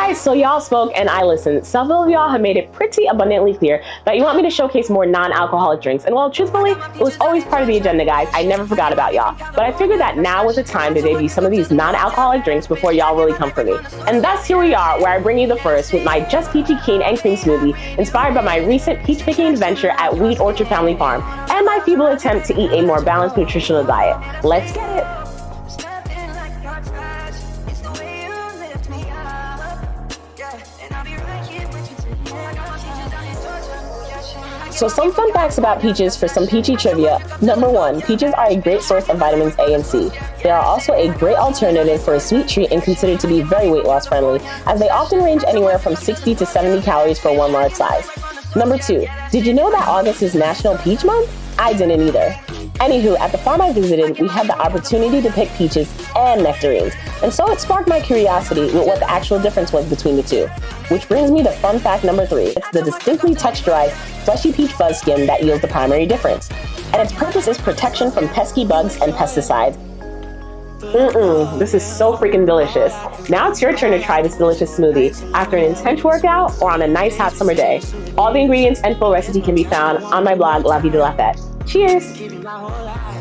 Alright, so y'all spoke and I listened. Several of y'all have made it pretty abundantly clear that you want me to showcase more non-alcoholic drinks. And well, truthfully, it was always part of the agenda, guys. I never forgot about y'all. But I figured that now was the time to debut some of these non-alcoholic drinks before y'all really come for me. And thus here we are, where I bring you the first with my Just Peachy Cane and Cream Smoothie, inspired by my recent peach picking adventure at Wheat Orchard Family Farm, and my feeble attempt to eat a more balanced nutritional diet. Let's get it! So some fun facts about peaches for some peachy trivia. Number 1, peaches are a great source of vitamins A and C. They are also a great alternative for a sweet treat and considered to be very weight loss friendly, as they often range anywhere from 60 to 70 calories for one large size. Number 2, did you know that August is National Peach Month? I didn't either. Anywho, at the farm I visited, we had the opportunity to pick peaches and nectarines, and so it sparked my curiosity with what the actual difference was between the two. Which brings me to fun fact number 3. It's the distinctly texturized, fleshy peach fuzz skin that yields the primary difference. And its purpose is protection from pesky bugs and pesticides. This is so freaking delicious. Now it's your turn to try this delicious smoothie after an intense workout or on a nice hot summer day. All the ingredients and full recipe can be found on my blog, La Vie de la Fête. Cheers!